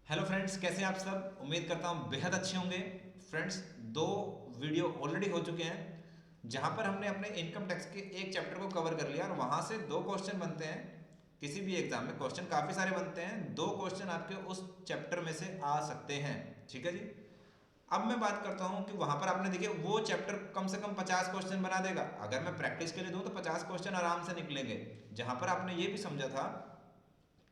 Hello friends, कैसे हैं आप सब। उम्मीद करता हूं बेहद अच्छे होंगे। फ्रेंड्स, दो वीडियो ऑलरेडी हो चुके हैं जहां पर हमने अपने इनकम टैक्स के एक चैप्टर को कवर कर लिया और वहां से दो क्वेश्चन बनते हैं। किसी भी एग्जाम में क्वेश्चन काफ़ी सारे बनते हैं, दो क्वेश्चन आपके उस चैप्टर में से आ सकते हैं। ठीक है जी। अब मैं बात करता हूं कि वहां पर आपने देखिए वो चैप्टर कम से कम 50 क्वेश्चन बना देगा। अगर मैं प्रैक्टिस के लिए दूं तो 50 क्वेश्चन आराम से निकलेंगे। जहां पर आपने ये भी समझा था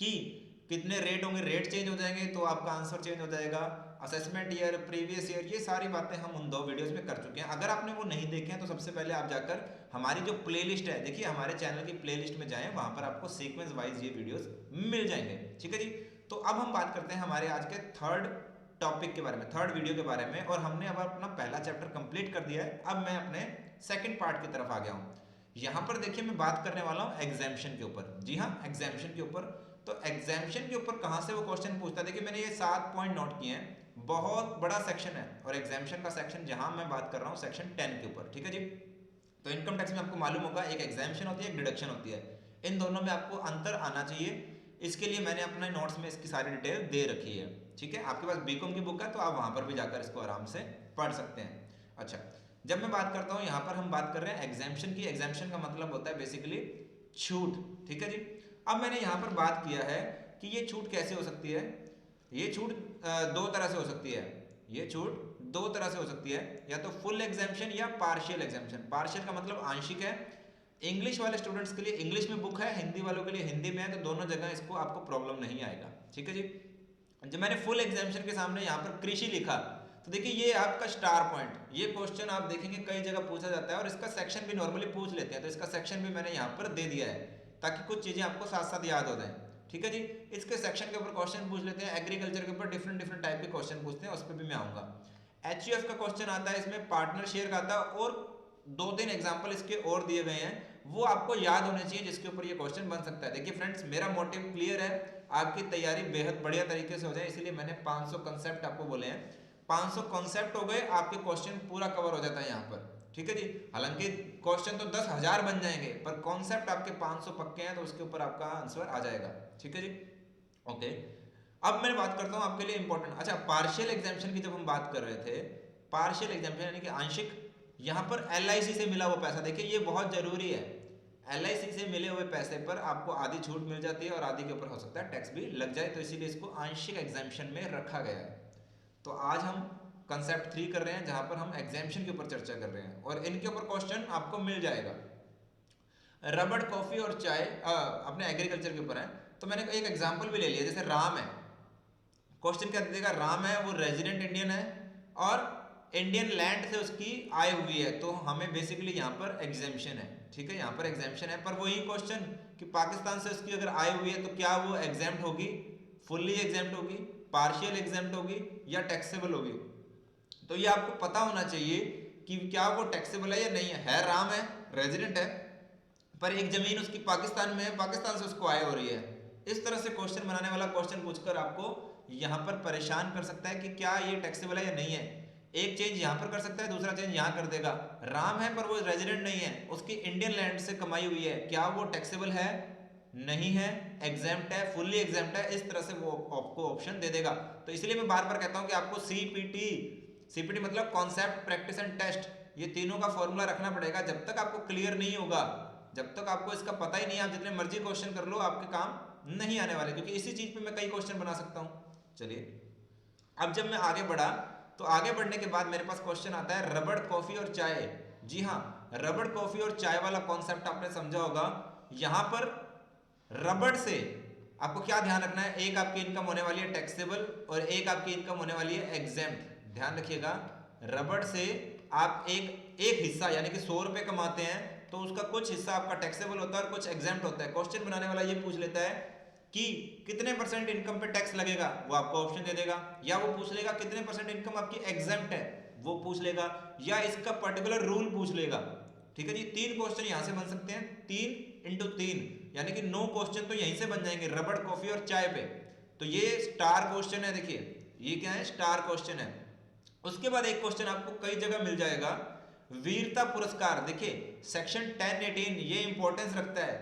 कि कितने रेट होंगे, रेट चेंज हो जाएंगे तो आपका आंसर चेंज हो जाएगा। असेसमेंट ईयर, प्रीवियस ईयर, ये सारी बातें हम उन दो वीडियोस में कर चुके हैं। अगर आपने वो नहीं देखे हैं तो सबसे पहले आप जाकर हमारी जो प्लेलिस्ट है, देखिए हमारे चैनल की प्लेलिस्ट में जाएं, वहां पर आपको सीक्वेंस वाइज ये वीडियोस मिल जाएंगे। ठीक है जी। तो अब हम बात करते हैं हमारे आज के थर्ड टॉपिक के बारे में, थर्ड वीडियो के बारे में। और हमने अब अपना पहला चैप्टर कंप्लीट कर दिया है। अब मैं अपने सेकंड पार्ट की तरफ आ गया हूं। यहां पर देखिए मैं बात करने वाला हूं एग्जामिशन के ऊपर। जी हाँ, एग्जामिशन के ऊपर। तो एग्जामिशन के ऊपर कहां से वो क्वेश्चन पूछता है, देखिए मैंने ये 7 पॉइंट नोट किए हैं। बहुत बड़ा सेक्शन है और एग्जामिशन का सेक्शन जहां मैं बात कर रहा हूं सेक्शन 10 के ऊपर। ठीक है जी। तो इनकम टैक्स में आपको मालूम होगा एक एग्जामिशन होती है, एक डिडक्शन होती है। इन दोनों में आपको अंतर आना चाहिए। इसके लिए मैंने अपने नोट्स में इसकी सारी डिटेल दे रखी है। ठीक है, आपके पास बीकॉम की बुक है तो आप वहां पर भी जाकर इसको आराम से पढ़ सकते हैं। अच्छा, जब मैं बात करता हूं यहां पर हम बात कर रहे हैं एग्जामिशन की। एग्जामिशन का मतलब होता है बेसिकली छूट। ठीक है जी। अब मैंने यहां पर बात किया है कि ये छूट कैसे हो सकती है। ये छूट दो तरह से हो सकती है। ये छूट दो तरह से हो सकती है, या तो फुल एग्जामिशन या पार्शियल एग्जामिशन। पार्शियल का मतलब आंशिक है। इंग्लिश वाले स्टूडेंट्स के लिए इंग्लिश में बुक है, हिंदी वालों के लिए हिंदी में है, तो दोनों जगह इसको आपको प्रॉब्लम नहीं आएगा। ठीक है जी। जब मैंने फुल एग्जामिशन के सामने यहाँ पर कृषि लिखा तो देखिए ये आपका स्टार पॉइंट, ये क्वेश्चन आप देखेंगे कई जगह पूछा जाता है और इसका सेक्शन भी नॉर्मली पूछ लेते हैं। तो इसका सेक्शन भी मैंने यहाँ पर दे दिया है ताकि कुछ चीजें आपको साथ साथ याद हो जाए। ठीक है जी। इसके सेक्शन के ऊपर क्वेश्चन पूछ लेते हैं। एग्रीकल्चर के ऊपर डिफरेंट डिफरेंट टाइप के क्वेश्चन पूछते हैं, उस पर भी मैं आऊंगा। एचयूएफ का क्वेश्चन आता है, इसमें पार्टनर शेयर का आता है और दो तीन एग्जाम्पल इसके और दिए गए हैं, वो आपको याद होने चाहिए जिसके ऊपर ये क्वेश्चन बन सकता है। देखिए फ्रेंड्स, मेरा मोटिव क्लियर है, आपकी तैयारी बेहद बढ़िया तरीके से हो जाए, इसलिए मैंने 500 कंसेप्ट आपको बोले हैं। 500 कॉन्सेप्ट हो गए, आपके क्वेश्चन पूरा कवर हो जाता है यहाँ पर। ठीक है जी। हालांकि क्वेश्चन तो 10,000 बन जाएंगे पर कॉन्सेप्ट आपके 500 पक्के हैं तो उसके ऊपर आपका आंसर आ जाएगा। ठीक है जी। ओके, अब मैं बात करता हूं आपके लिए इंपॉर्टेंट। अच्छा, पार्शियल एग्जामिशन की जब हम बात कर रहे थे, पार्शियल एग्जामिशन यानी कि आंशिक, यहां पर एलआईसी से मिला हुआ पैसा, देखिए ये बहुत जरूरी है। एलआईसी से मिले हुए पैसे पर आपको आधी छूट मिल जाती है और आधी के ऊपर हो सकता है टैक्स भी लग जाए, तो इसीलिए इसको आंशिक एग्जामिशन में रखा गया है। तो आज हम कंसेप्ट 3 कर रहे हैं जहां पर हम एग्जामिशन के ऊपर चर्चा कर रहे हैं और इनके ऊपर क्वेश्चन आपको मिल जाएगा। रबड़, कॉफी और चाय अपने एग्रीकल्चर के ऊपर है। तो मैंने एक एग्जांपल भी ले लिया, जैसे राम है। क्वेश्चन क्या देगा, राम है वो रेजिडेंट इंडियन है और इंडियन लैंड से उसकी आय हुई है, तो हमें बेसिकली यहाँ पर एग्जामिशन है। ठीक है, यहाँ पर एग्जामिशन है। पर वही क्वेश्चन कि पाकिस्तान से उसकी अगर आय हुई है तो क्या वो एग्जाम्प्ट होगी, फुल्ली एग्जाम्प्ट होगी, पार्शियल एग्जाम्प्ट होगी या टैक्सेबल होगी। तो ये आपको पता होना चाहिए कि क्या वो टैक्सेबल है या नहीं है। राम है, रेजिडेंट है, पर एक जमीन उसकी पाकिस्तान में है, पाकिस्तान से उसको आय हो रही है। इस तरह से क्वेश्चन बनाने वाला क्वेश्चन पूछकर आपको यहां पर परेशान कर सकता है कि क्या ये टैक्सेबल है या नहीं है। एक चेंज यहां पर कर सकता है, दूसरा चेंज यहां कर देगा। राम है पर वो रेजिडेंट नहीं है, उसकी इंडियन लैंड से कमाई हुई है, क्या वो टैक्सेबल है, नहीं है, एग्जाम्प्ट है, फुल्ली एग्जाम्प्ट है। इस तरह से वो आपको ऑप्शन दे देगा। तो इसलिए मैं बार बार कहता हूं कि आपको सीपीटी, सीपीटी मतलब कॉन्सेप्ट, प्रैक्टिस एंड टेस्ट, ये तीनों का फॉर्मूला रखना पड़ेगा। जब तक आपको क्लियर नहीं होगा, जब तक आपको इसका पता ही नहीं है, आप जितने मर्जी क्वेश्चन कर लो आपके काम नहीं आने वाले, क्योंकि इसी चीज पे मैं कई क्वेश्चन बना सकता हूं। चलिए, अब जब मैं आगे बढ़ा तो आगे बढ़ने के बाद मेरे पास क्वेश्चन आता है रबड़, कॉफी और चाय। जी हाँ, रबड़, कॉफी और चाय वाला कॉन्सेप्ट आपने समझा होगा। यहां पर रबड़ से आपको क्या ध्यान रखना है, एक आपकी इनकम होने वाली है टैक्सेबल और एक आपकी इनकम होने वाली है एग्जेम्प्ट। ध्यान रखिएगा, रबड़ से आप एक एक हिस्सा यानी कि 100 रुपए कमाते हैं तो उसका कुछ हिस्सा आपका टैक्सेबल होता है और कुछ एग्जेम्प्ट होता है। क्वेश्चन बनाने वाला ये पूछ लेता है कि कितने परसेंट इनकम पे टैक्स लगेगा, वो आपको ऑप्शन दे देगा, या वो पूछ लेगा कितने परसेंट इनकम आपकी एग्जेम्प्ट है, वो पूछ लेगा, या इसका पर्टिकुलर रूल पूछ लेगा। ठीक है जी। 3 क्वेश्चन यहां से बन सकते हैं, 3 × 3 यानी कि 9 क्वेश्चन तो यहीं से बन जाएंगे रबड़, कॉफी और चाय पे। तो ये स्टार क्वेश्चन है। देखिए ये क्या है, स्टार क्वेश्चन है। उसके बाद एक क्वेश्चन आपको कई जगह मिल जाएगा, वीरता पुरस्कार। देखिए सेक्शन 10, 18 ये इंपॉर्टेंस रखता है।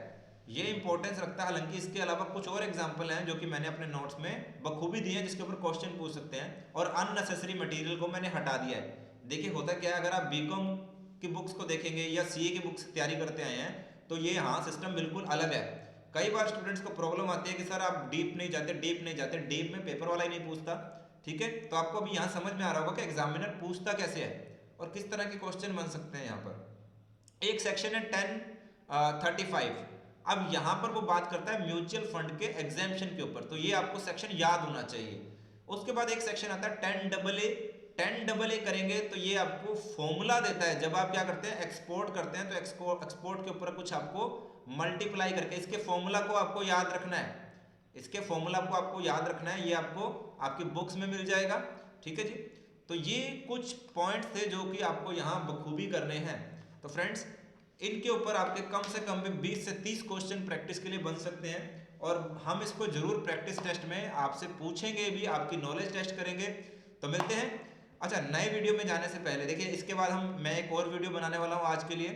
ये इंपॉर्टेंस रखता है। हालांकि इसके अलावा कुछ और एग्जाम्पल हैं जो कि मैंने अपने नोट्स में बखूबी दिए हैं जिसके ऊपर क्वेश्चन पूछ सकते हैं, और अननेसेसरी मटेरियल को मैंने हटा दिया है। देखिए होता क्या है, अगर आप बीकॉम की बुक्स को देखेंगे या सीए की बुक्स तैयारी करते आए हैं तो ये हाँ सिस्टम बिल्कुल अलग है। कई बार स्टूडेंट्स को प्रॉब्लम आती है कि सर आप डीप नहीं जाते, डीप नहीं जाते, डीप में पेपर वाला ही नहीं पूछता। ठीक है, तो आपको अभी यहाँ समझ में आ रहा होगा कि एग्जामिनर पूछता कैसे है और किस तरह के क्वेश्चन बन सकते हैं। यहाँ पर एक सेक्शन है 1035। अब यहाँ पर वो बात करता है म्यूचुअल फंड के एग्जाम्पशन के ऊपर, तो ये आपको सेक्शन याद होना चाहिए। उसके बाद एक सेक्शन आता है 10AA करेंगे तो ये आपको फॉर्मूला देता है। जब आप क्या करते हैं एक्सपोर्ट करते हैं तो एक्सपोर्ट के ऊपर कुछ आपको मल्टीप्लाई करके इसके फॉर्मूला को आपको याद रखना है। इसके फॉर्मूला को आपको याद रखना है, ये आपको आपकी बुक्स में मिल जाएगा। ठीक है जी, तो ये कुछ पॉइंट्स थे जो कि आपको यहाँ बखूबी करने हैं। तो फ्रेंड्स इनके ऊपर आपके कम से कम भी 20 से 30 क्वेश्चन प्रैक्टिस के लिए बन सकते हैं, और हम इसको जरूर प्रैक्टिस टेस्ट में आपसे पूछेंगे भी, आपकी नॉलेज टेस्ट करेंगे। तो मिलते हैं। अच्छा, नए वीडियो में जाने से पहले देखिए इसके बाद मैं एक और वीडियो बनाने वाला हूँ आज के लिए।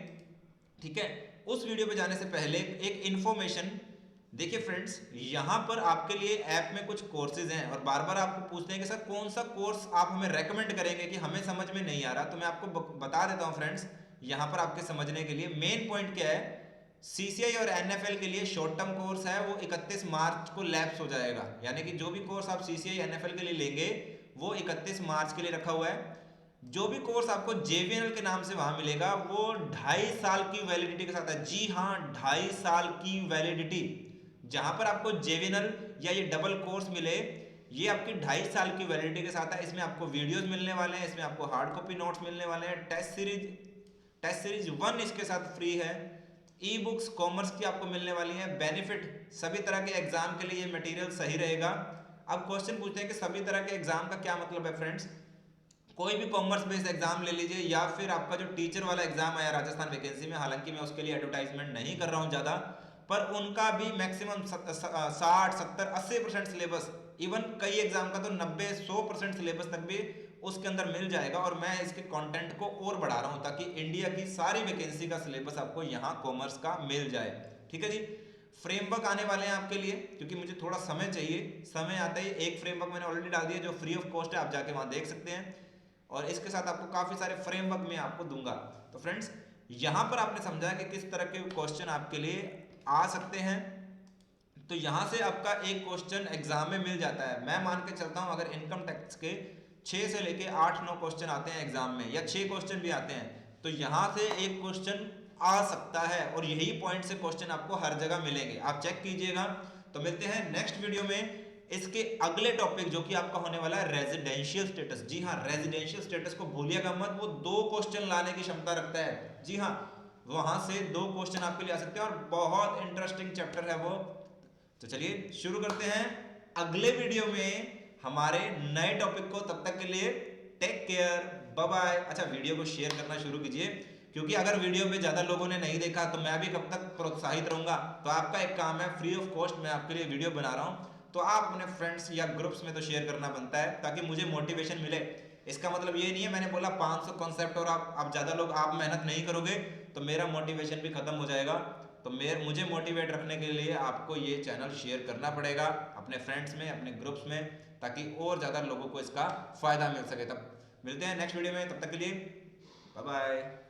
ठीक है, उस वीडियो पे जाने से पहले एक इन्फॉर्मेशन। देखिए फ्रेंड्स, यहाँ पर आपके लिए ऐप में कुछ कोर्सेज हैं और बार बार आपको पूछते हैं कि सर कौन सा कोर्स आप हमें रेकमेंड करेंगे कि हमें समझ में नहीं आ रहा। तो मैं आपको बता देता हूँ फ्रेंड्स, यहाँ पर आपके समझने के लिए मेन पॉइंट क्या है। सीसीआई और एनएफएल के लिए शॉर्ट टर्म कोर्स है, वो 31 मार्च को लैप्स हो जाएगा। यानी कि जो भी कोर्स आप सीसीआई एनएफएल के लिए लेंगे वो 31 मार्च के लिए रखा हुआ है। जो भी कोर्स आपको जेवीएनएल के नाम से वहां मिलेगा वो 2.5 साल की वैलिडिटी के साथ है। जी हाँ, 2.5 साल की वैलिडिटी। जहां पर आपको जेवीएनएल या ये डबल कोर्स मिले, ये आपकी 2.5 साल की वैलिडिटी के साथ है। इसमें आपको वीडियोस मिलने वाले हैं, इसमें आपको हार्ड कॉपी नोट्स मिलने वाले हैं, टेस्ट सीरीज 1 इसके साथ फ्री है, ई बुक्स कॉमर्स की आपको मिलने वाली है। बेनिफिट, सभी तरह के एग्जाम के लिए ये मटेरियल सही रहेगा। अब क्वेश्चन पूछते हैं कि सभी तरह के एग्जाम का क्या मतलब है फ्रेंड्स। कोई भी कॉमर्स बेस्ड एग्जाम ले लीजिए, या फिर आपका जो टीचर वाला एग्जाम आया राजस्थान वैकेंसी में, हालांकि मैं उसके लिए एडवर्टाइजमेंट नहीं कर रहा हूँ ज़्यादा, पर उनका भी मैक्सिमम 60, 70, 80% सिलेबस, इवन कई एग्जाम का तो 90-100% सिलेबस तक भी उसके अंदर मिल जाएगा। और मैं इसके कंटेंट को और बढ़ा रहा हूँ ताकि इंडिया की सारी वैकेंसी का सिलेबस आपको यहाँ कॉमर्स का मिल जाए। ठीक है जी, फ्रेमवर्क आने वाले हैं आपके लिए, क्योंकि मुझे थोड़ा समय चाहिए। समय आते ही एक फ्रेमवर्क मैंने ऑलरेडी डाल दिया जो फ्री ऑफ कॉस्ट है, आप जाके वहाँ देख सकते हैं, और इसके साथ आपको काफ़ी सारे फ्रेमवर्क मैं आपको दूंगा। तो फ्रेंड्स यहाँ पर आपने समझा कि किस तरह के क्वेश्चन आपके लिए आ सकते हैं। तो यहाँ से आपका एक क्वेश्चन एग्जाम में मिल जाता है। मैं मान के चलता हूँ अगर इनकम टैक्स के 6 से लेके 8-9 क्वेश्चन आते हैं एग्जाम में, या 6 क्वेश्चन भी आते हैं, तो यहाँ से एक क्वेश्चन आ सकता है, और यही पॉइंट से क्वेश्चन आपको हर जगह मिलेंगे, आप चेक कीजिएगा। तो मिलते हैं नेक्स्ट वीडियो में इसके अगले टॉपिक जो कि आपका होने वाला है रेजिडेंशियल स्टेटस। जी हाँ, रेजिडेंशियल स्टेटस को भूलिएगा मत, वो 2 क्वेश्चन लाने की क्षमता रखता है। जी हाँ, वहां से 2 क्वेश्चन आपके लिए आ सकते हैं, और बहुत इंटरेस्टिंग चैप्टर है वो। तो चलिए शुरू करते हैं अगले वीडियो में हमारे नए टॉपिक को। तब तक के लिए टेक केयर, बाय बाय। अच्छा, वीडियो को शेयर करना शुरू कीजिए, क्योंकि अगर वीडियो में ज्यादा लोगों ने नहीं देखा तो मैं भी कब तक प्रोत्साहित रहूंगा। तो आपका एक काम है, फ्री ऑफ कॉस्ट मैं आपके लिए वीडियो बना रहा हूं, तो आप अपने फ्रेंड्स या ग्रुप्स में तो शेयर करना बनता है, ताकि मुझे मोटिवेशन मिले। इसका मतलब ये नहीं है मैंने बोला 500 कॉन्सेप्ट और आप ज्यादा लोग आप मेहनत नहीं करोगे तो मेरा मोटिवेशन भी खत्म हो जाएगा। तो मुझे मोटिवेट रखने के लिए आपको ये चैनल शेयर करना पड़ेगा अपने फ्रेंड्स में, अपने ग्रुप्स में, ताकि और ज़्यादा लोगों को इसका फ़ायदा मिल सके। तब मिलते हैं नेक्स्ट वीडियो में, तब तक के लिए बाय बाय।